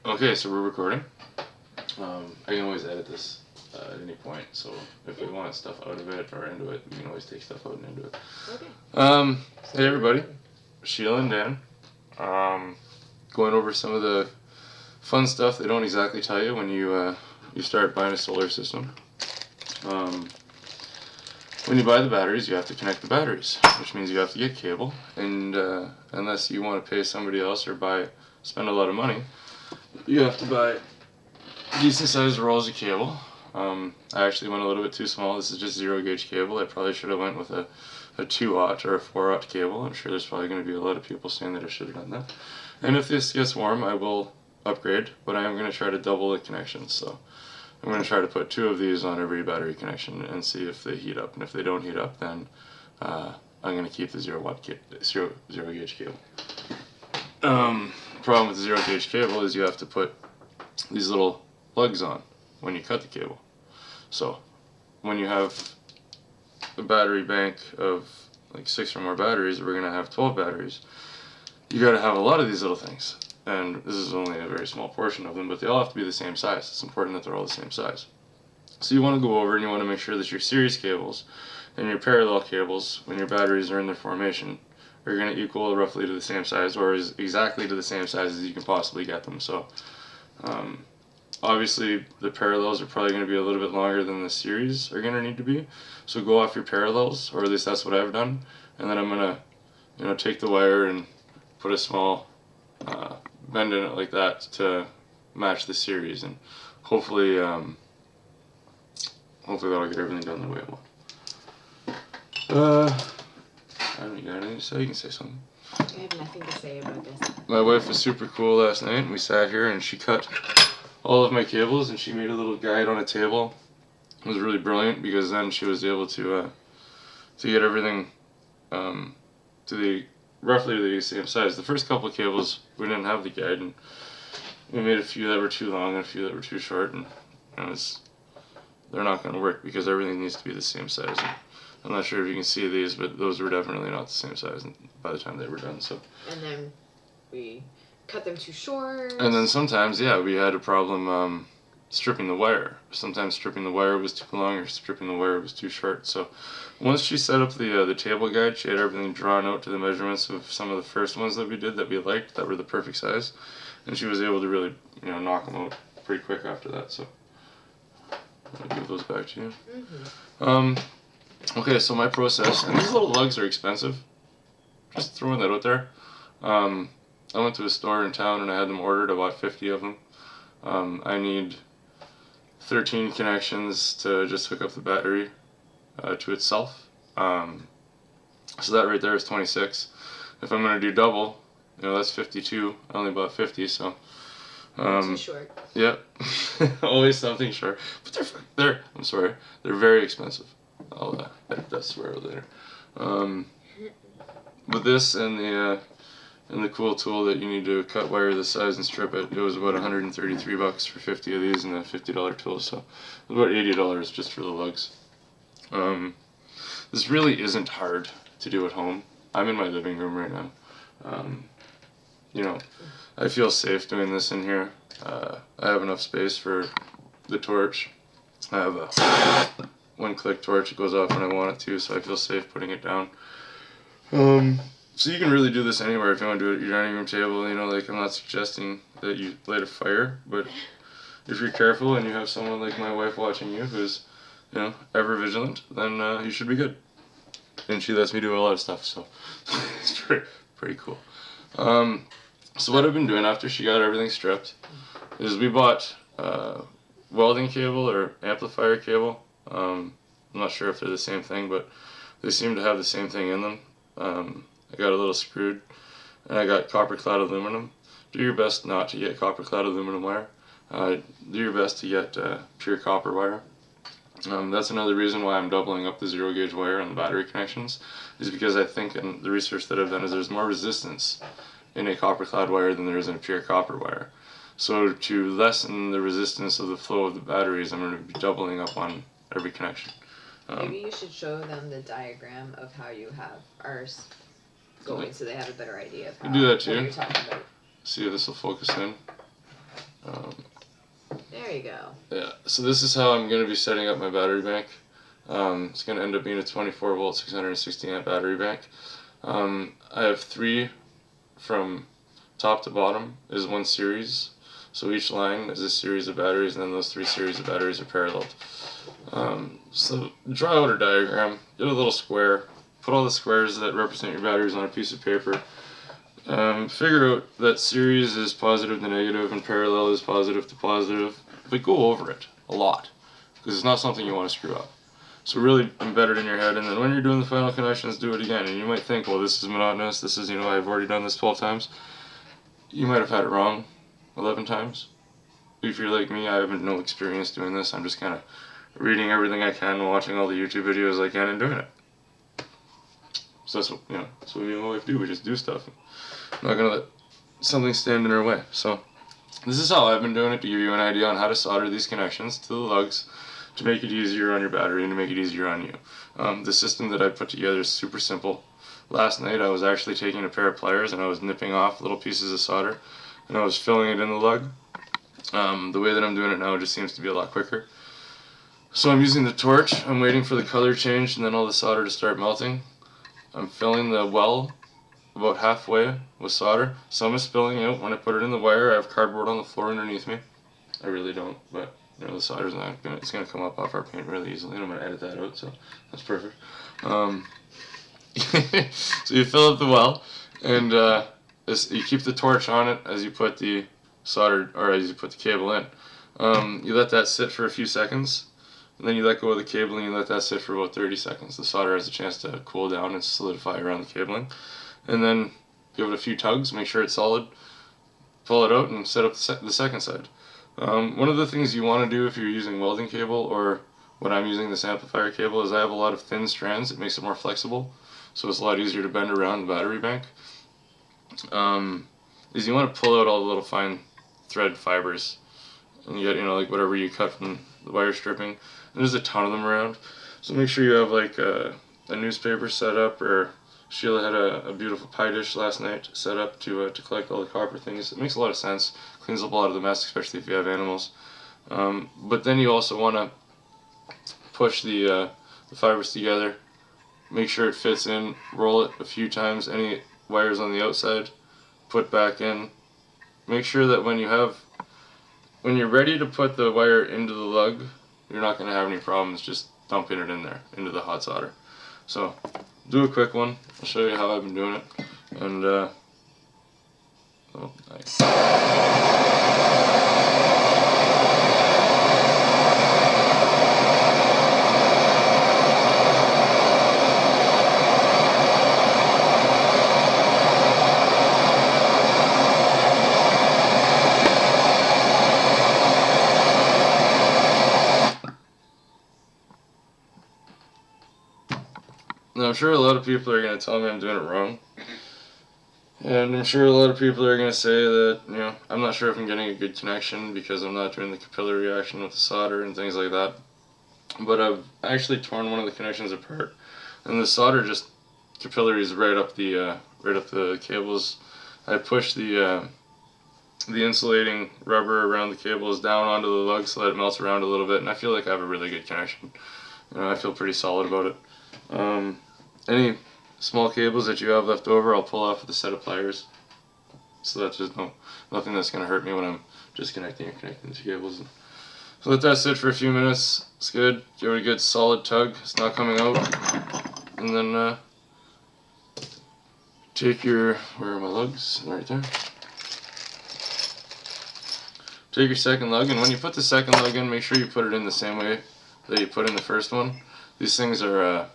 Okay, so we're recording. I can always edit this at any point, so if we want stuff out of it or into it, we can always take stuff out and into it. Okay. Hey everybody, Sheila and Dan. Going over some of the fun stuff they don't exactly tell you when you start buying a solar system. When you buy the batteries, you have to connect the batteries, which means you have to get cable, and unless you want to pay somebody else or spend a lot of money, you have to buy decent sized rolls of cable. I actually went a little bit too small. This is just 0 gauge cable. I probably should have went with a 2-aught or a 4-aught cable. I'm sure there's probably going to be a lot of people saying that I should have done that. And if this gets warm, I will upgrade, but I am going to try to double the connections. So I'm going to try to put 2 of these on every battery connection and see if they heat up. And if they don't heat up, then I'm going to keep the 0 gauge cable. Problem with the 0 gauge cable is you have to put these little lugs on when you cut the cable. So when you have a battery bank of like 6 or more batteries, we're going to have 12 batteries, you got to have a lot of these little things. And this is only a very small portion of them, but they all have to be the same size. It's important that they're all the same size. So you want to go over and you want to make sure that your series cables and your parallel cables, when your batteries are in their formation, are going to equal roughly to the same size, or is exactly to the same size as you can possibly get them. So obviously the parallels are probably going to be a little bit longer than the series are going to need to be. So go off your parallels, or at least that's what I've done. And then I'm going to take the wire and put a small bend in it like that to match the series, and hopefully that'll get everything done the way it will. I don't got anything to say. You can say something. I have nothing to say about this. My wife was super cool last night, and we sat here and she cut all of my cables and she made a little guide on a table. It was really brilliant because then she was able to get everything to roughly the same size. The first couple of cables we didn't have the guide, and we made a few that were too long and a few that were too short, and they're not going to work because everything needs to be the same size. And I'm not sure if you can see these, but those were definitely not the same size by the time they were done. So. And then we cut them too short. And then sometimes, yeah, we had a problem stripping the wire. Sometimes stripping the wire was too long, or stripping the wire was too short. So once she set up the table guide, she had everything drawn out to the measurements of some of the first ones that we did that we liked, that were the perfect size, and she was able to really knock them out pretty quick after that. So I'll give those back to you. Mm-hmm. Okay, so my process, and these little lugs are expensive. Just throwing that out there. I went to a store in town and I had them ordered. I bought 50 of them. I need 13 connections to just hook up the battery to itself. So that right there is 26. If I'm going to do double, that's 52. I only bought 50, so. Too short. Yep. Always something short. But they're very expensive. I'll edit that swear later. With this and the cool tool that you need to cut wire this size and strip it, it was about $133 for 50 of these and a $50 tool, so it was about $80 just for the lugs. This really isn't hard to do at home. I'm in my living room right now. I feel safe doing this in here. I have enough space for the torch. I have a one-click torch. It goes off when I want it to, so I feel safe putting it down. So you can really do this anywhere if you want to do it at your dining room table. I'm not suggesting that you light a fire, but if you're careful and you have someone like my wife watching you who's, ever vigilant, then you should be good. And she lets me do a lot of stuff, so it's pretty cool. So what I've been doing after she got everything stripped is we bought welding cable or amplifier cable. I'm not sure if they're the same thing, but they seem to have the same thing in them. I got a little screwed, and I got copper clad aluminum. Do your best not to get copper clad aluminum wire. Do your best to get pure copper wire. That's another reason why I'm doubling up the 0 gauge wire on the battery connections, is because I think, in the research that I've done, is there's more resistance in a copper clad wire than there is in a pure copper wire. So to lessen the resistance of the flow of the batteries, I'm going to be doubling up on every connection. Maybe you should show them the diagram of how you have ours going, so they have a better idea of how do that too. what you're talking about. See if this will focus in. There you go. Yeah, so this is how I'm going to be setting up my battery bank. It's going to end up being a 24 volt 660 amp battery bank. I have 3 from top to bottom is one series. So each line is a series of batteries, and then those 3 series of batteries are paralleled. So draw out a diagram, get a little square, put all the squares that represent your batteries on a piece of paper. Figure out that series is positive to negative and parallel is positive to positive, but go over it a lot, because it's not something you want to screw up. So really embed it in your head, and then when you're doing the final connections, do it again. And you might think, well, this is monotonous, this is, I've already done this 12 times. You might have had it wrong 11 times. If you're like me, I have no experience doing this. I'm just kind of reading everything I can, watching all the YouTube videos I can, and doing it. So that's what, that's what me and my wife do. We just do stuff. I'm not going to let something stand in our way. So this is how I've been doing it, to give you an idea on how to solder these connections to the lugs to make it easier on your battery and to make it easier on you. The system that I put together is super simple. Last night I was actually taking a pair of pliers and I was nipping off little pieces of solder and I was filling it in the lug. The way that I'm doing it now just seems to be a lot quicker. So I'm using the torch, I'm waiting for the color change and then all the solder to start melting. I'm filling the well about halfway with solder. Some is spilling out when I put it in the wire. I have cardboard on the floor underneath me. I really don't, but the solder's it's gonna come up off our paint really easily, and I'm gonna edit that out, so that's perfect. So you fill up the well, and you keep the torch on it as you put the solder, or as you put the cable in. You let that sit for a few seconds, and then you let go of the cabling and you let that sit for about 30 seconds. The solder has a chance to cool down and solidify around the cabling. And then give it a few tugs, make sure it's solid, pull it out and set up the second side. One of the things you want to do if you're using welding cable, or when I'm using this amplifier cable, is I have a lot of thin strands. It makes it more flexible, so it's a lot easier to bend around the battery bank. Is you want to pull out all the little fine thread fibers, and you get, like whatever you cut from the wire stripping. And there's a ton of them around, so make sure you have like a newspaper set up, or Sheila had a beautiful pie dish last night set up to collect all the copper things. It makes a lot of sense. Cleans up a lot of the mess, especially if you have animals. But then you also want to push the fibers together. Make sure it fits in. Roll it a few times. Any wires on the outside, put back in. Make sure that when you're ready to put the wire into the lug, you're not going to have any problems just dumping it in there, into the hot solder. So do a quick one. I'll show you how I've been doing it. And oh, nice. Now, I'm sure a lot of people are going to tell me I'm doing it wrong. And I'm sure a lot of people are going to say that, I'm not sure if I'm getting a good connection because I'm not doing the capillary reaction with the solder and things like that. But I've actually torn one of the connections apart, and the solder just capillaries right up the cables. I pushed the insulating rubber around the cables down onto the lug so that it melts around a little bit, and I feel like I have a really good connection. I feel pretty solid about it. Any small cables that you have left over, I'll pull off with a set of pliers, so that there's nothing that's going to hurt me when I'm disconnecting or connecting the cables. So let that sit for a few minutes. It's good. Give it a good solid tug. It's not coming out. And then take your, where are my lugs? Right there. Take your second lug, and when you put the second lug in, make sure you put it in the same way that you put in the first one. These things are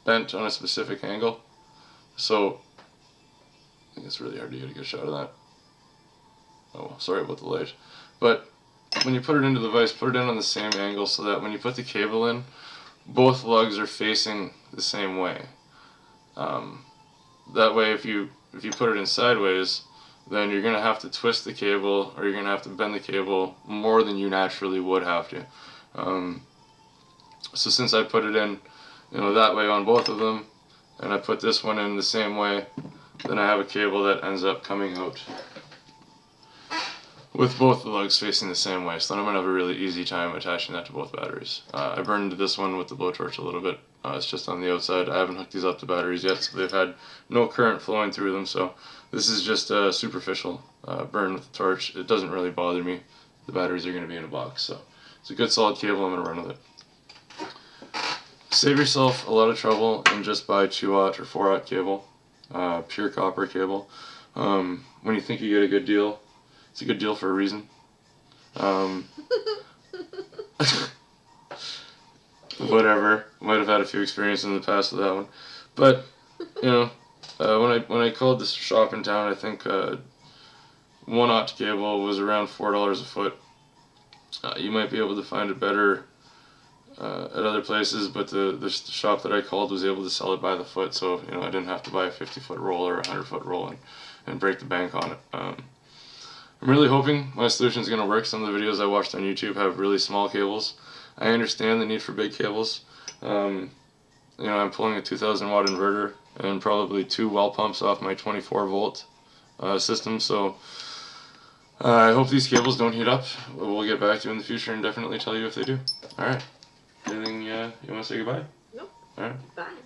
bent on a specific angle, so I think it's really hard to get a good shot of that. Oh, sorry about the light. But when you put it into the vise, put it in on the same angle so that when you put the cable in, both lugs are facing the same way. That way, if you put it in sideways, then you're going to have to twist the cable, or you're going to have to bend the cable more than you naturally would have to. So since I put it in that way on both of them, and I put this one in the same way, then I have a cable that ends up coming out with both the lugs facing the same way, so then I'm going to have a really easy time attaching that to both batteries. I burned this one with the blowtorch a little bit. It's just on the outside. I haven't hooked these up to batteries yet, so they've had no current flowing through them, so this is just a superficial burn with the torch. It doesn't really bother me. The batteries are going to be in a box, so it's a good solid cable. I'm going to run with it. Save yourself a lot of trouble and just buy 2-aught or 4-aught cable, pure copper cable. When you think you get a good deal, it's a good deal for a reason. Whatever. Might have had a few experiences in the past with that one, but you know, when I called this shop in town, I think 1-aught cable was around $4 a foot. You might be able to find it better at other places, but the shop that I called was able to sell it by the foot, so you know I didn't have to buy a 50-foot roll or a 100-foot roll and break the bank on it. I'm really hoping my solution is going to work. Some of the videos I watched on YouTube have really small cables. I understand the need for big cables. You know, I'm pulling a 2,000 watt inverter and probably 2 well pumps off my 24 volt system, so I hope these cables don't heat up. We'll get back to you in the future and definitely tell you if they do. Alright. Anything you want to say goodbye? Nope. Alright. Bye.